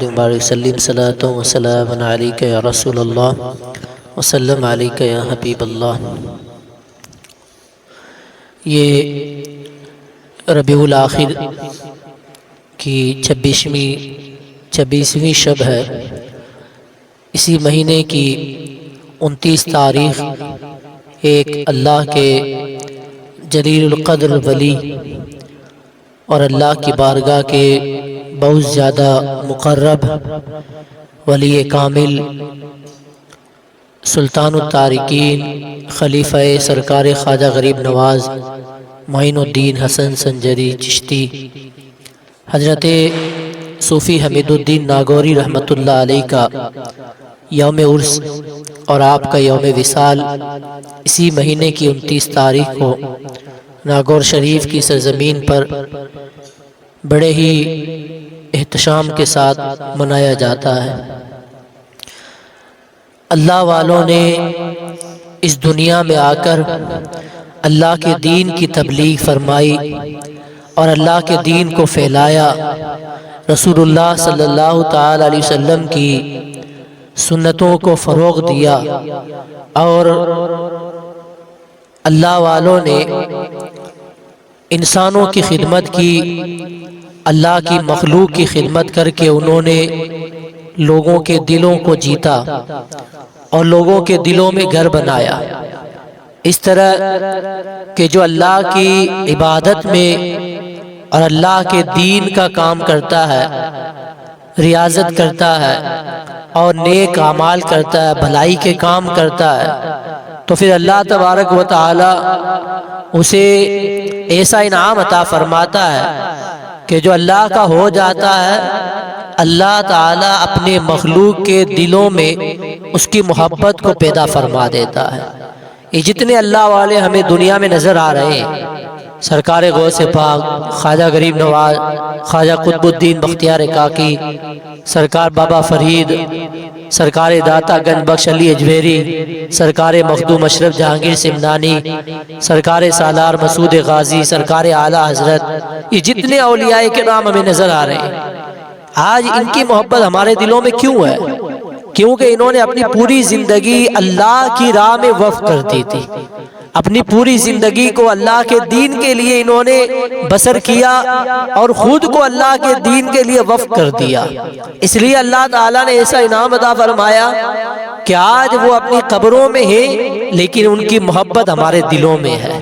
وسلم صلاۃ و سلام علیک یا رسول اللہ وسلم علیک یا حبیب اللہ۔ یہ ربیع الاخر کی 26ویں شب ہے۔ اسی مہینے کی 29 تاریخ ایک اللہ کے جلیل القدر ولی اور اللہ کی بارگاہ کے بہت زیادہ مقرب ولی کامل سلطان التارکین خلیفہ سرکار خواجہ غریب نواز معین الدین حسن سنجری چشتی حضرت صوفی حمید الدین ناگوری رحمۃ اللہ علیہ کا یوم عرس اور آپ کا یوم وصال اسی مہینے کی 29 تاریخ کو ناگور شریف کی سرزمین پر بڑے ہی احتشام کے ساتھ منایا جاتا ہے۔ اللہ والوں نے اس دنیا میں آ کر اللہ کے دین کی تبلیغ فرمائی اور اللہ کے دین کو پھیلایا، رسول اللہ صلی اللہ تعالی علیہ وسلم کی سنتوں کو فروغ دیا، اور اللہ والوں نے انسانوں کی خدمت کی، اللہ کی مخلوق کی خدمت کر کے انہوں نے لوگوں کے دلوں کو جیتا اور لوگوں کے دلوں میں گھر بنایا۔ اس طرح کہ جو اللہ کی عبادت میں اور اللہ کے دین کا کام کرتا ہے، ریاضت کرتا ہے اور نیک اعمال کرتا ہے، بھلائی کے کام کرتا ہے، تو پھر اللہ تبارک و تعالی اسے ایسا انعام عطا فرماتا ہے کہ جو اللہ کا ہو جاتا ہے، اللہ تعالیٰ اپنے مخلوق کے دلوں میں اس کی محبت کو پیدا فرما دیتا ہے۔ یہ جتنے اللہ والے ہمیں دنیا میں نظر آ رہے ہیں، سرکار غوث پاک خواجہ غریب نواز، خواجہ قطب الدین بختیار کاکی، سرکار بابا فرید، سرکار داتا گنج بخش علی اجمیری، سرکار مخدوم اشرف جہانگیر سمنانی، سرکار سالار مسعود غازی، سرکار اعلیٰ حضرت، یہ جتنے اولیاء کے نام ہمیں نظر آ رہے ہیں، آج ان کی محبت ہمارے دلوں میں کیوں ہے؟ کیونکہ انہوں نے اپنی پوری زندگی اللہ کی راہ میں وقف کر دی تھی، اپنی پوری زندگی کو اللہ کے دین کے لیے انہوں نے بسر کیا اور خود کو اللہ کے دین کے لیے وقف کر دیا۔ اس لیے اللہ تعالیٰ نے ایسا انعام عطا فرمایا کہ آج وہ اپنی قبروں میں ہیں لیکن ان کی محبت ہمارے دلوں میں ہے۔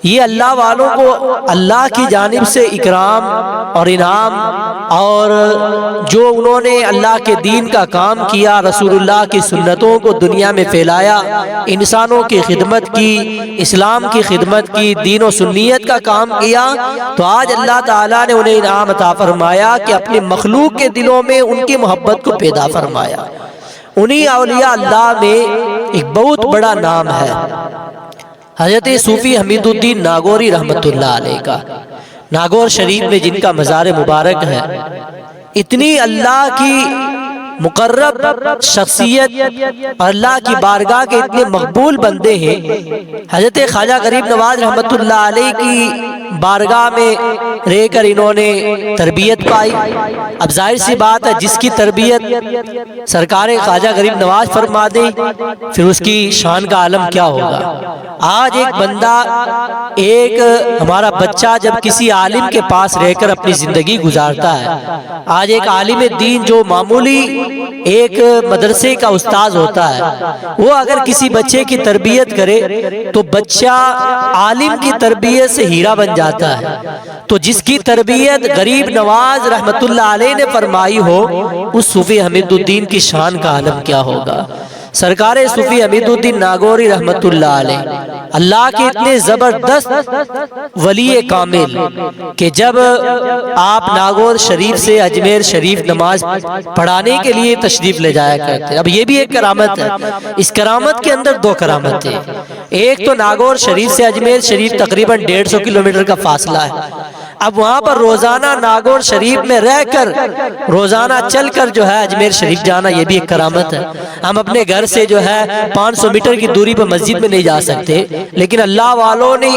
یہ اللہ والوں کو اللہ کی جانب سے اکرام اور انعام، اور جو انہوں نے اللہ کے دین کا کام کیا، رسول اللہ کی سنتوں کو دنیا میں پھیلایا، انسانوں کی خدمت کی، اسلام کی خدمت کی، دین و سنیت کا کام کیا، تو آج اللہ تعالیٰ نے انہیں انعام عطا فرمایا کہ اپنے مخلوق کے دلوں میں ان کی محبت کو پیدا فرمایا۔ انہی اولیاء اللہ میں ایک بہت بڑا نام ہے حضرت صوفی حمید الدین ناگوری رحمۃ اللہ علیہ کا۔ ناگور شریف میں جن کا مزار مبارک ہے، اتنی اللہ کی مقرب شخصیت اور اللہ کی بارگاہ کے اتنے مقبول بندے ہیں۔ حضرت خواجہ غریب نواز رحمۃ اللہ علیہ کی بارگاہ میں رہ کر انہوں نے تربیت پائی۔ اب ظاہر سی بات ہے، جس کی تربیت سرکار خواجہ غریب نواز فرما دے، پھر اس کی شان کا عالم کیا ہوگا۔ آج ایک بندہ، ایک ہمارا بچہ جب کسی عالم کے پاس رہ کر اپنی زندگی گزارتا ہے، آج ایک عالم دین جو معمولی ایک مدرسے کا استاذ ہوتا ہے، وہ اگر کسی بچے کی تربیت کرے تو بچہ عالم کی تربیت سے ہیرا بن جاتا ہے۔ تو جس کی تربیت غریب نواز رحمت اللہ علیہ نے فرمائی ہو، اس صوفی حمید الدین کی شان کا عالم کیا ہوگا۔ سرکار صوفی حمید الدین ناگوری رحمت اللہ علیہ اللہ کے اتنے زبردست ولی کامل کہ جب آپ ناگور شریف سے اجمیر شریف نماز پڑھانے کے لیے تشریف لے جایا کرتے۔ اب یہ بھی ایک کرامت ہے، اس کرامت کے اندر دو کرامتیں، ایک تو ناگور شریف سے اجمیر شریف تقریباً 150 کلومیٹر کا فاصلہ ہے۔ اب وہاں پر روزانہ ناگور شریف میں رہ کر روزانہ چل کر جو ہے اجمیر شریف جانا، یہ بھی ایک کرامت ہے۔ ہم اپنے گھر سے جو ہے 500 میٹر کی دوری پر مسجد میں نہیں جا سکتے، لیکن اللہ والوں نے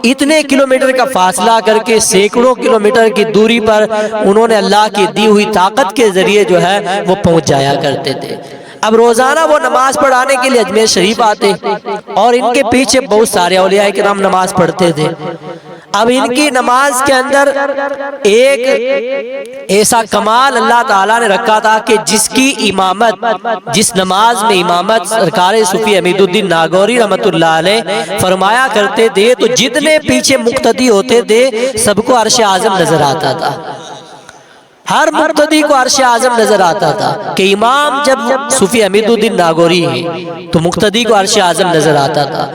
اتنے کلومیٹر کا فاصلہ کر کے سینکڑوں کلومیٹر کی دوری پر انہوں نے اللہ کی دی ہوئی طاقت کے ذریعے جو ہے وہ پہنچ جایا کرتے تھے۔ اب روزانہ وہ نماز پڑھانے کے لیے اجمیر شریف آتے اور ان کے پیچھے بہت سارے اولیاء کرام نماز پڑھتے تھے۔ اب ان کی نماز کے اندر ایک ایسا کمال اللہ تعالیٰ نے رکھا تھا کہ جس کی امامت، جس نماز میں امامت سرکار صوفی حمید الدین ناگوری رحمۃ اللہ علیہ فرمایا کرتے تھے تو جتنے پیچھے مقتدی ہوتے تھے سب کو عرش اعظم نظر آتا تھا، ہر مقتدی کو عرش اعظم نظر آتا تھا کہ امام جب صوفی حمید الدین ناگوری ہے تو مقتدی کو عرش اعظم نظر آتا تھا۔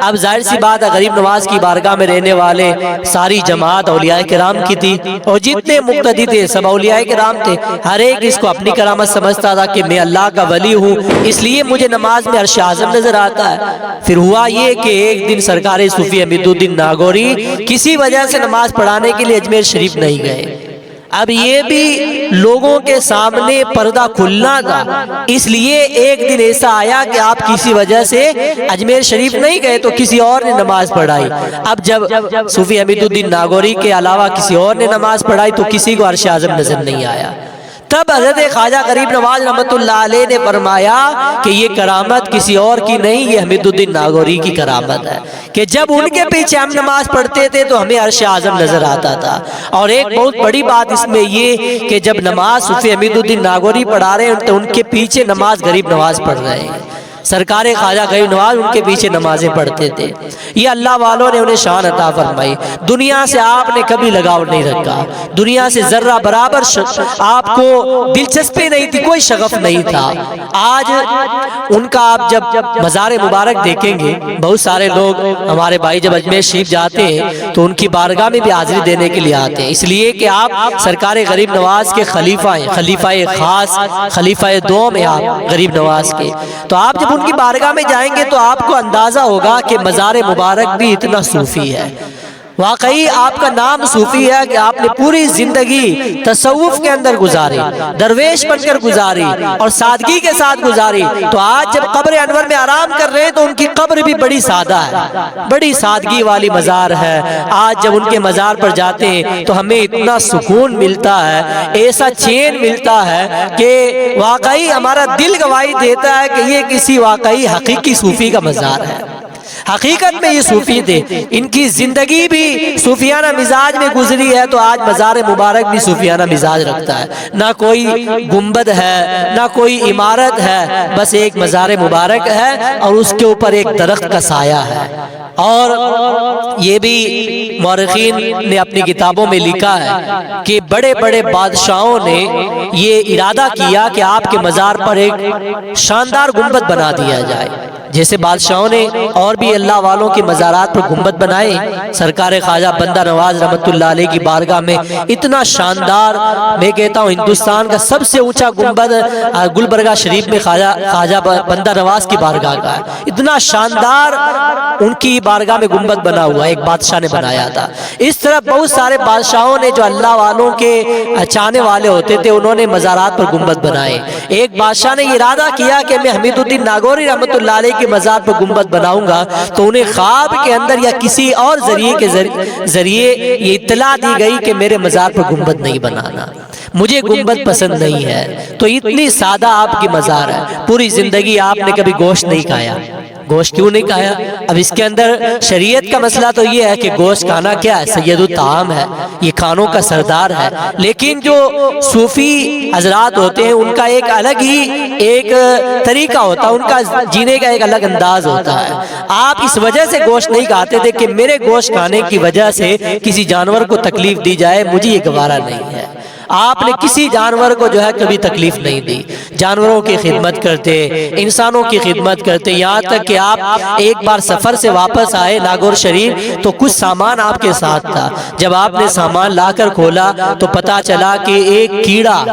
اب ظاہر سی بات ہے غریب نواز کی بارگاہ میں رہنے والے ساری جماعت اولیاء کرام کی تھی اور جتنے مقتدی تھے سب اولیاء کرام تھے، ہر ایک اس کو اپنی کرامت سمجھتا تھا کہ میں اللہ کا ولی ہوں اس لیے مجھے نماز میں عرش اعظم نظر آتا ہے۔ پھر ہوا یہ کہ ایک دن سرکار صوفی حمید الدین ناگوری کسی وجہ سے نماز پڑھانے کے لیے اجمیر شریف نہیں گئے۔ اب یہ بھی لوگوں کے سامنے پردہ کھلنا تھا، اس لیے ایک دن ایسا آیا کہ آپ کسی وجہ سے اجمیر شریف نہیں گئے تو کسی اور نے نماز پڑھائی۔ اب جب صوفی حمید الدین ناگوری کے علاوہ کسی اور نے نماز پڑھائی تو کسی کو عرش اعظم نظر نہیں آیا۔ تب حضرت خواجہ غریب نواز رحمۃ اللہ علیہ نے فرمایا کہ یہ کرامت کسی اور کی نہیں، یہ حمید الدین ناگوری کی کرامت ہے کہ جب ان کے پیچھے ہم نماز پڑھتے تھے تو ہمیں عرش اعظم نظر آتا تھا۔ اور ایک بہت بڑی بات اس میں یہ کہ جب نماز صوفی حمید الدین ناگوری پڑھا رہے ہیں تو ان کے پیچھے نماز غریب نواز پڑھ رہے ہیں، سرکار خواجہ غریب نواز ان کے پیچھے نمازیں پڑھتے تھے۔ یہ اللہ والوں نے انہیں شان عطا فرمائی۔ دنیا سے آپ نے کبھی لگاؤ نہیں رکھا، دنیا سے ذرہ برابر آپ کو دلچسپی نہیں تھی، کوئی شغف نہیں تھا۔ آج ان کا آپ جب مزار مبارک دیکھیں گے، بہت سارے لوگ ہمارے بھائی جب اجمیر شریف جاتے ہیں تو ان کی بارگاہ میں بھی حاضری دینے کے لیے آتے ہیں، اس لیے کہ آپ سرکار غریب نواز کے خلیفہ ہیں، خلیفہ خاص، خلیفہ دوم ہیں آپ غریب نواز کے۔ تو آپ جب ان کی بارگاہ میں جائیں گے تو آپ کو اندازہ ہوگا کہ مزار مبارک بھی اتنا صوفی ہے۔ واقعی آپ کا نام صوفی ہے کہ آپ نے پوری زندگی تصوف کے اندر گزاری، درویش بن کر گزاری اور سادگی کے ساتھ گزاری۔ تو آج جب قبر انور میں آرام کر رہے ہیں تو ان کی قبر بھی بڑی سادہ ہے، بڑی سادگی والی مزار ہے۔ آج جب ان کے مزار پر جاتے ہیں تو ہمیں اتنا سکون ملتا ہے، ایسا چین ملتا ہے کہ واقعی ہمارا دل گواہی دیتا ہے کہ یہ کسی واقعی حقیقی صوفی کا مزار ہے۔ حقیقت میں یہ صوفی تھے، ان کی زندگی بھی صوفیانہ مزاج میں گزری ہے، تو آج مزار مبارک بھی صوفیانہ مزاج رکھتا ہے۔ نہ کوئی گنبد ہے، نہ کوئی عمارت ہے، بس ایک مزار مبارک ہے اور اس کے اوپر ایک درخت کا سایہ ہے۔ اور یہ بھی مورخین نے اپنی کتابوں میں لکھا ہے کہ بڑے بڑے بادشاہوں نے یہ ارادہ کیا کہ آپ کے مزار پر ایک شاندار گنبد بنا دیا جائے، جیسے بادشاہوں نے اور بھی اللہ والوں کے مزارات پر گنبد بنائے۔ سرکار خواجہ بندہ نواز رحمۃ اللہ علیہ کی بارگاہ میں اتنا شاندار، میں کہتا ہوں ہندوستان کا سب سے اونچا گنبد گلبرگہ شریف میں خواجہ بندہ نواز کی بارگاہ کا ہے، اتنا شاندار ان کی بارگاہ میں گنبد بنا ہوا ایک بادشاہ نے بنایا تھا۔ اس طرح بہت سارے بادشاہوں نے جو اللہ والوں کے چاہنے والے ہوتے تھے انہوں نے مزارات پر گنبد بنائے۔ ایک بادشاہ نے ارادہ کیا کہ میں حمید الدین ناگوری رحمۃ اللہ علیہ کے مزار پر گنبد بناؤں گا، تو انہیں خواب کے اندر یا کسی اور ذریعے کے ذریعے یہ اطلاع دی گئی کہ میرے مزار پر گنبد نہیں بنانا، مجھے گنبد پسند نہیں ہے۔ تو اتنی سادہ آپ کی مزار ہے، پوری زندگی آپ نے کبھی گوشت نہیں کھایا۔ گوشت کیوں نہیں کھایا؟ اب اس کے اندر شریعت کا مسئلہ تو یہ ہے کہ گوشت کھانا کیا ہے، سید الطعام ہے، یہ کھانوں کا سردار ہے۔ لیکن جو صوفی حضرات ہوتے ہیں ان کا ایک الگ ہی ایک طریقہ ہوتا ہے، ان کا جینے کا ایک الگ انداز ہوتا ہے۔ آپ اس وجہ سے گوشت نہیں کھاتے تھے کہ میرے گوشت کھانے کی وجہ سے کسی جانور کو تکلیف دی جائے، مجھے یہ گوارا نہیں ہے۔ آپ نے کسی جانور کو جو ہے کبھی تکلیف نہیں دی، جانوروں کی خدمت کرتے، انسانوں کی خدمت کرتے، یہاں تک کہ آپ ایک بار سفر سے واپس آئے ناگور شریف تو کچھ سامان آپ کے ساتھ تھا۔ جب آپ نے سامان لا کر کھولا تو پتا چلا کہ ایک کیڑا،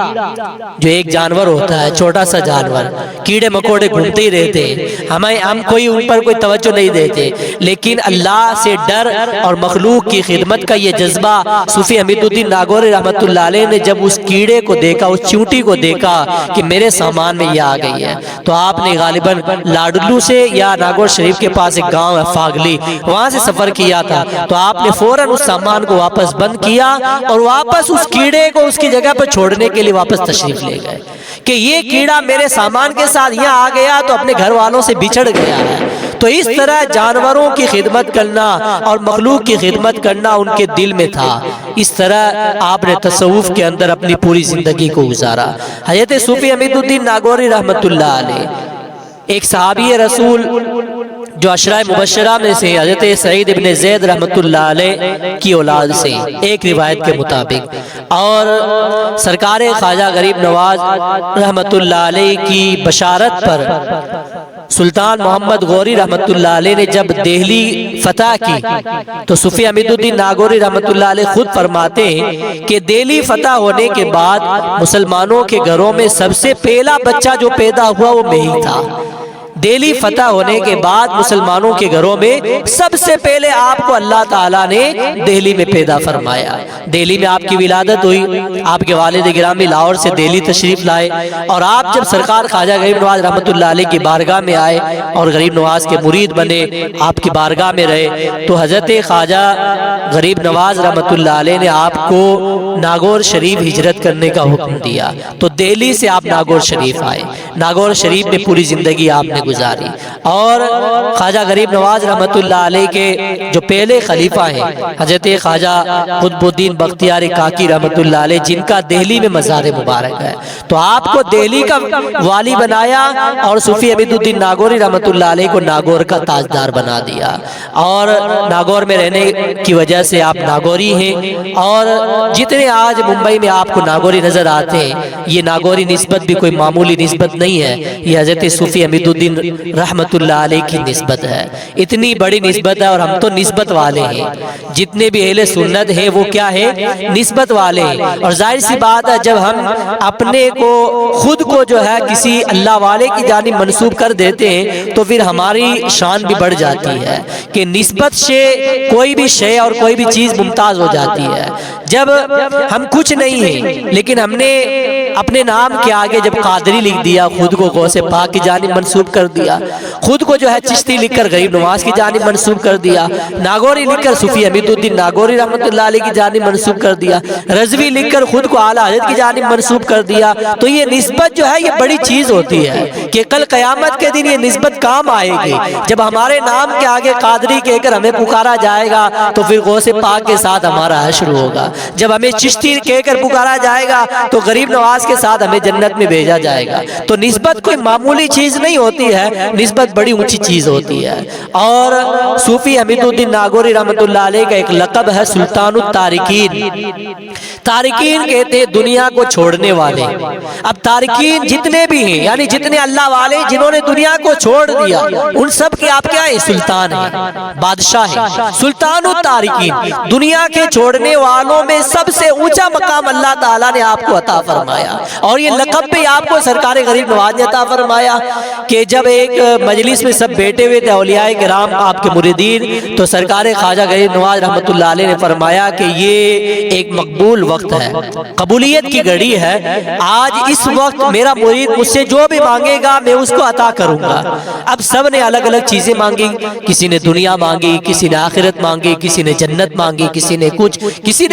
جو ایک جانور ہوتا ہے چھوٹا سا جانور، کیڑے مکوڑے گھومتے ہی رہتے، ہم کوئی ان پر کوئی توجہ نہیں دیتے، لیکن اللہ سے ڈر اور مخلوق کی خدمت کا یہ جذبہ صوفی حمید الدین ناگوری رحمۃ اللہ علیہ نے جب اس کیڑے کو دیکھا، اس چیونٹی کو دیکھا کہ میرے میرے سامان میں یہ آ گئی ہے۔ تو آپ نے غالباً لاڈلو سے یا ناگور شریف کے پاس ایک گاؤں ہے فاگلی، وہاں سے سفر کیا تھا، تو آپ نے فوراً اس سامان کو واپس بند کیا اور واپس اس کیڑے کو اس کی جگہ پر چھوڑنے کے لیے واپس تشریف لے گئے کہ یہ کیڑا میرے سامان کے ساتھ یہاں آ گیا تو اپنے گھر والوں سے بچھڑ گیا ہے۔ تو اس طرح جانوروں کی خدمت کرنا اور مخلوق کی خدمت کرنا ان کے دل میں تھا۔ اس طرح آپ نے تصوف کے اندر اپنی پوری زندگی کو گزارا۔ حضرت صوفی حمید الدین ناگوری رحمۃ اللہ علیہ ایک صحابی رسول جو عشرہ مبشرہ میں سے حضرت سعید ابن زید رحمۃ اللہ علیہ کی اولاد سے ایک روایت کے مطابق، اور سرکار خواجہ غریب نواز رحمۃ اللہ علیہ کی بشارت پر سلطان محمد غوری رحمۃ اللہ علیہ نے جب دہلی فتح کی تو صوفی حمید الدین ناگوری رحمۃ اللہ علیہ خود فرماتے ہیں کہ دہلی فتح ہونے کے بعد مسلمانوں کے گھروں میں سب سے پہلا بچہ جو پیدا ہوا وہ میں ہی تھا۔ دہلی فتح ہونے کے بعد مسلمانوں کے گھروں میں سب سے پہلے آپ کو اللہ تعالیٰ نے دہلی میں پیدا فرمایا۔ دہلی میں آپ کی ولادت ہوئی، آپ کے والد گرامی لاہور سے دہلی تشریف لائے، اور آپ جب سرکار خواجہ غریب نواز رحمۃ اللہ علیہ کی بارگاہ میں آئے اور غریب نواز کے مرید بنے، آپ کی بارگاہ میں رہے، تو حضرت خواجہ غریب نواز رحمۃ اللہ علیہ نے آپ کو ناگور شریف ہجرت کرنے کا حکم دیا۔ تو دہلی سے آپ ناگور شریف آئے، ناگور شریف میں پوری زندگی آپ نے گزاری، اور خواجہ غریب نواز رحمۃ اللہ علیہ کے جو پہلے خلیفہ ہیں حضرت خواجہ قطب الدین بختیار کاکی رحمۃ اللہ علیہ، جن کا دہلی میں مزار مبارک ہے، تو آپ کو دہلی کا والی بنایا اور صوفی حمید الدین ناگوری رحمۃ اللہ علیہ کو ناگور کا تاجدار بنا دیا، اور ناگور میں رہنے کی وجہ سے آپ ناگوری ہیں۔ اور جتنے آج ممبئی میں آپ کو ناگوری نظر آتے ہیں، یہ ناگوری نسبت بھی کوئی معمولی نسبت نہیں ہے، یہ حضرت صوفی حمید الدین رحمت اللہ علیہ کی نسبت ہے، اتنی بڑی نسبت ہے، اور ہم تو نسبت والے ہیں، جتنے بھی اہل سنت ہیں وہ کیا ہے، نسبت والے ہیں۔ اور ظاہر سی بات ہے جب ہم اپنے کو خود کو جو ہے کسی اللہ والے کی جانب منسوب کر دیتے ہیں تو پھر ہماری شان بھی بڑھ جاتی ہے کہ نسبت سے کوئی بھی شے اور کوئی بھی چیز ممتاز ہو جاتی ہے۔ جب ہم کچھ نہیں ہیں لیکن ہم نے اپنے نام کے آگے جب قادری لکھ دیا، خود کو غوث پاک کی جانب منسوب کر دیا، خود کو جو ہے چشتی لکھ کر غریب نواز کی جانب منسوب کر دیا، ناگوری لکھ کر صوفی حمید الدین ناگوری رحمۃ اللہ علیہ کی جانب منسوب کر دیا، رضوی لکھ کر خود کو اعلیٰ حضرت کی جانب منسوب کر دیا، تو یہ نسبت جو ہے یہ بڑی چیز ہوتی ہے کہ کل قیامت کے دن یہ نسبت کام آئے گی۔ جب ہمارے نام کے آگے قادری کہہ کر ہمیں پکارا جائے گا تو پھر غوث پاک کے ساتھ ہمارا حشر ہوگا، جب ہمیں چشتی کہہ کر پکارا جائے گا تو غریب نواز کے ساتھ ہمیں جنت میں بھیجا جائے گا۔ تو نسبت کوئی معمولی چیز نہیں ہوتی ہے، نسبت بڑی اونچی چیز ہوتی ہے۔ اور صوفی حمید الدین ناگوری رحمۃ اللہ علیہ کا ایک لقب ہے سلطان التارکین۔ تارکین کہتے ہیں دنیا کو چھوڑنے والے۔ اب تارکین جتنے بھی ہیں یعنی جتنے اللہ والے جنہوں نے دنیا کو چھوڑ دیا، ان سب کے آپ کیا ہیں، سلطان ہیں، بادشاہ ہیں، سلطان التارکین۔ دنیا کے چھوڑنے والوں میں سب سے اونچا مقام اللہ تعالیٰ نے آپ کو عطا فرمایا، اور یہ لقب بھی آپ کو سرکار غریب نواز نے عطا فرمایا کہ جب ایک مجلس میں سب بیٹھے ہوئے تھے اولیاء کرام آپ کے مریدین، تو سرکار خواجہ غریب نواز رحمۃ اللہ علیہ نے فرمایا کہ یہ ایک مقبول وقت ہے، قبولیت کی گھڑی ہے، آج اس وقت میرا مرید مجھ سے جو بھی مانگے گا میں اس کو عطا کروں گا۔ اب سب نے الگ الگ چیزیں مانگی، کسی نے دنیا مانگی، کسی نے آخرت مانگی، کسی نے جنت مانگی، کسی نے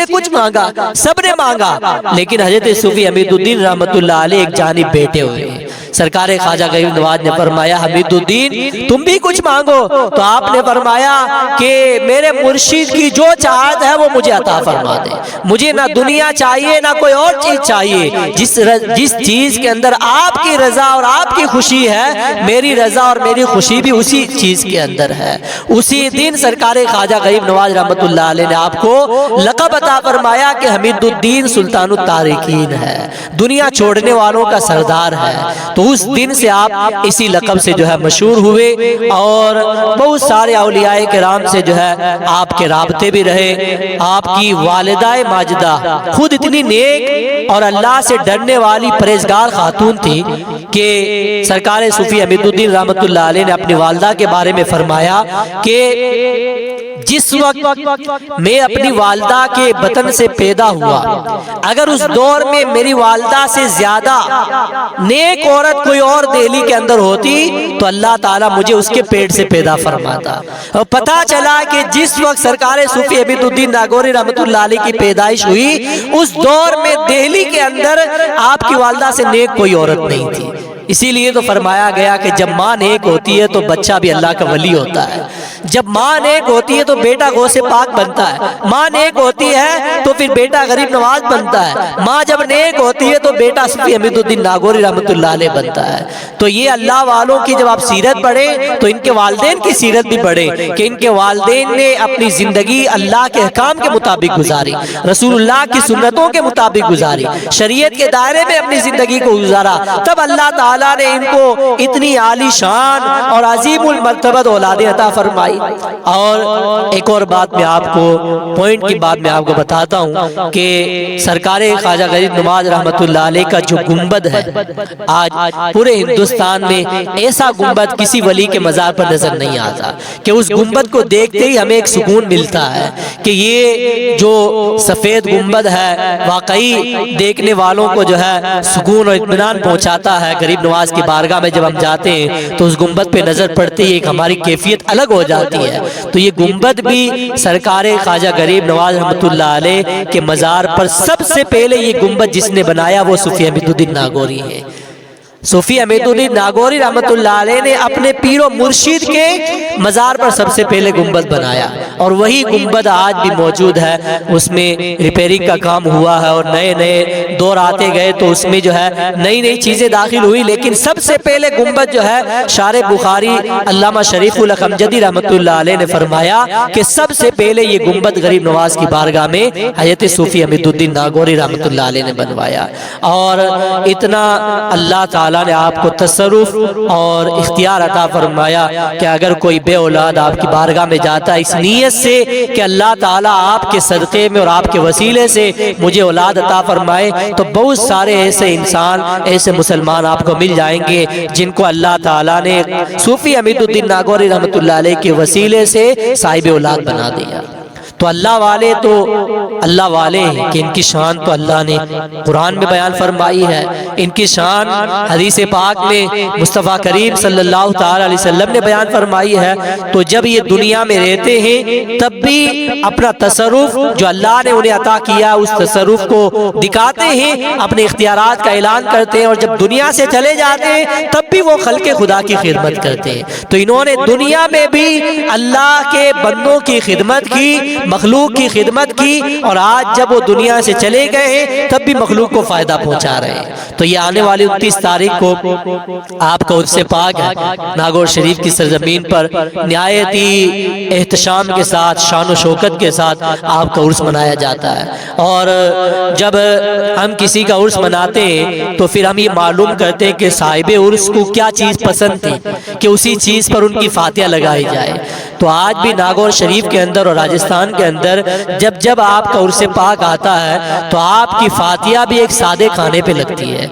کچھ مانگا، سب نے مانگا، لیکن حضرت صوفی حمید الدین رحمۃ اللہ علیہ ایک جانب بیٹھے ہوئے ہیں۔ سرکار خواجہ غریب نواز نے فرمایا حمید الدین تم بھی کچھ مانگو، تو آپ نے فرمایا کہ میرے مرشد کی جو چاہت ہے وہ مجھے عطا فرما دے، مجھے نہ دنیا چاہیے نہ کوئی اور چیز چاہیے، جس چیز کے اندر آپ کی رضا اور آپ کی خوشی ہے، میری رضا اور میری خوشی بھی اسی چیز کے اندر ہے۔ اسی دن سرکار خواجہ غریب نواز رحمۃ اللہ علیہ نے آپ کو لقب عطا فرمایا کہ حمید الدین سلطان التارکین ہے، دنیا چھوڑنے والوں کا سردار ہے۔ تو اس دن سے آپ اسی لقب سے جو ہے مشہور ہوئے، اور بہت سارے اولیاء کرام سے جو ہے آپ کے رابطے بھی رہے۔ آپ کی والدہ ماجدہ خود اتنی نیک اور اللہ سے ڈرنے والی پرہیزگار خاتون تھی کہ سرکار صوفی حمید الدین رحمۃ اللہ علیہ نے اپنی والدہ کے بارے میں فرمایا کہ جس وقت میں اپنی والدہ کے بطن سے پیدا ہوا، اگر اس دور میں میری والدہ سے زیادہ نیک عورت کوئی اور دہلی کے اندر ہوتی تو اللہ تعالیٰ مجھے اس کے پیٹ سے پیدا فرماتا۔ اور پتہ چلا کہ جس وقت سرکار صوفی عبید الدین ناگوری رحمۃ اللہ علیہ کی پیدائش ہوئی، اس دور میں دہلی کے اندر آپ کی والدہ سے نیک کوئی عورت نہیں تھی۔ اسی لیے تو فرمایا گیا کہ جب ماں نیک ہوتی ہے تو بچہ بھی اللہ کا ولی ہوتا ہے، جب ماں نیک ہوتی ہے تو بیٹا غوث پاک بنتا ہے، ماں نیک ہوتی ہے تو پھر بیٹا غریب نواز بنتا ہے، ماں جب نیک ہوتی ہے تو بیٹا صوفی حمید الدین ناگوری رحمۃ اللہ علیہ بنتا ہے۔ تو یہ اللہ والوں کی جب آپ سیرت پڑھیں تو ان کے والدین کی سیرت بھی پڑھیں کہ ان کے والدین نے اپنی زندگی اللہ کے احکام کے مطابق گزاری، رسول اللہ کی سنتوں کے مطابق گزاری، شریعت کے دائرے میں اپنی زندگی کو گزارا، تب اللہ تعالیٰ نے ان کو اتنی عالی شان اور عظیم المرتبت اولاد عطا فرمائی۔ اور ایک اور بات میں آپ کو پوائنٹ کی بات میں آپ کو بتاتا ہوں کہ سرکار خواجہ غریب نواز رحمۃ اللہ علیہ کا جو گنبد ہے، آج پورے ہندوستان میں ایسا گنبد کسی ولی کے مزار پر نظر نہیں آتا کہ اس گنبد کو دیکھتے ہی ہمیں ایک سکون ملتا ہے کہ یہ جو سفید گنبد ہے واقعی دیکھنے والوں کو جو ہے سکون اور اطمینان پہنچاتا ہے۔ غریب نواز کی بارگاہ میں جب ہم جاتے ہیں تو اس گنبد پہ نظر پڑتی ہے، ایک ہماری کیفیت الگ ہو جاتی ہے۔ تو یہ گنبد بھی سرکار خواجہ غریب نواز رحمۃ اللہ علیہ کے مزار پر سب سے پہلے یہ گنبد جس نے بنایا وہ صوفی حمید الدین ناگوری ہے۔ صوفی حمید الدین ناگوری رحمۃ اللہ علیہ نے اپنے پیر و مرشد کے مزار پر سب سے پہلے گنبد بنایا، اور وہی گنبد آج بھی موجود ہے۔ اس میں ریپیرنگ کا کام ہوا ہے اور نئے نئے دور آتے گئے تو اس میں جو ہے نئی نئی چیزیں داخل ہوئی، لیکن سب سے پہلے گنبد جو ہے شارح بخاری علامہ شریف الخمجدی رحمۃ اللہ علیہ نے فرمایا کہ سب سے پہلے یہ گنبد غریب نواز کی بارگاہ میں حضرت صوفی حمید الدین ناگوری رحمۃ اللہ علیہ نے بنوایا۔ اور اتنا اللہ تعالیٰ نے آپ کو تصرف اور اختیار عطا فرمایا کہ اگر کوئی بے اولاد آپ کی بارگاہ میں جاتا ہے اس نیت سے کہ اللہ تعالیٰ آپ کے صدقے میں اور آپ کے وسیلے سے مجھے اولاد عطا فرمائے، تو بہت سارے ایسے انسان ایسے مسلمان آپ کو مل جائیں گے جن کو اللہ تعالیٰ نے صوفی حمید الدین ناگوری رحمۃ اللہ علیہ کے وسیلے سے صاحب اولاد بنا دیا۔ تو اللہ والے تو اللہ والے ہیں کہ ان کی شان تو اللہ نے قرآن میں بیان فرمائی ہے، ان کی شان حدیث پاک میں مصطفیٰ کریم صلی اللہ تعالی علیہ وسلم نے بیان فرمائی ہے۔ تو جب یہ دنیا میں رہتے ہیں تب بھی اپنا تصرف جو اللہ نے انہیں عطا کیا اس تصرف کو دکھاتے ہیں، اپنے اختیارات کا اعلان کرتے ہیں، اور جب دنیا سے چلے جاتے ہیں تب بھی وہ خلق خدا کی خدمت کرتے ہیں۔ تو انہوں نے دنیا میں بھی اللہ کے بندوں کی خدمت کی، مخلوق کی خدمت کی، اور آج جب وہ دنیا سے چلے گئے ہیں تب بھی مخلوق کو فائدہ پہنچا رہے ہیں۔ تو یہ آنے والی 29 تاریخ کو آپ کا عرس پاک ہے، ناگور شریف کی سرزمین پر نہایت ہی احتشام کے ساتھ شان و شوکت کے ساتھ آپ کا عرس منایا جاتا ہے۔ اور جب ہم کسی کا عرس مناتے ہیں تو پھر ہم یہ معلوم کرتے ہیں کہ صاحب عرس کو کیا چیز پسند تھی کہ اسی چیز پر ان کی فاتحہ لگائی جائے۔ تو آج بھی ناگور شریف کے اندر اور راجستھان کے اندر جب جب آپ کا عرس پاک آتا ہے تو آپ کی فاتحہ بھی ایک سادے کھانے پہ لگتی ہے۔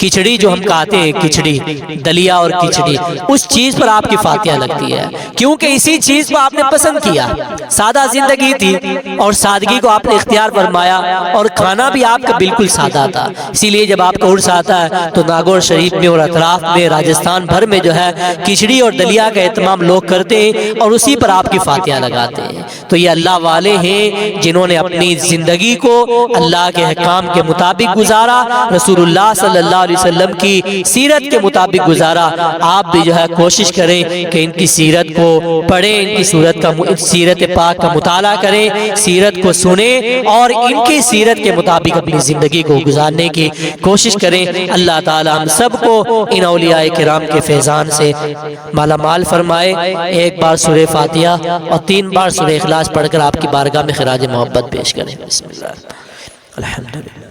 کھچڑی جو ہم کہتے ہیں، کھچڑی دلیا اور کھچڑی، اس چیز پر آپ کی فاتحہ لگتی ہے، کیونکہ اسی چیز کو آپ نے پسند کیا۔ سادہ زندگی تھی اور سادگی کو آپ نے اختیار فرمایا، اور کھانا بھی آپ کا بالکل سادہ تھا۔ اسی لیے جب آپ کا عرس آتا ہے تو ناگور شریف میں اور اطراف میں راجستھان بھر میں جو ہے کھچڑی اور دلیا کا اہتمام لوگ کرتے ہیں اور اسی پر آپ کی فاتحہ لگاتے ہیں۔ تو یہ اللہ والے ہیں جنہوں نے اپنی زندگی کو اللہ کے احکام کے مطابق گزارا، رسول اللہ صلی اللہ علیہ وسلم کی سیرت کے مطابق گزارا۔ آپ بھی جو ہے کوشش کریں کہ ان کی سیرت کو پڑھیں، ان کی سیرت پاک کا مطالعہ کریں، سیرت کو سنیں اور ان کی سیرت کے مطابق اپنی زندگی کو گزارنے کی کوشش کریں۔ اللہ تعالی ہم سب کو ان اولیاء کرام کے فیضان سے مالا مال فرمائے۔ ایک بار سورہ فاتحہ اور 3 بار سورہ اخلاص پڑھ کر آپ کی بارگاہ میں خراج محبت پیش کریں۔ بسم اللہ الحمدللہ۔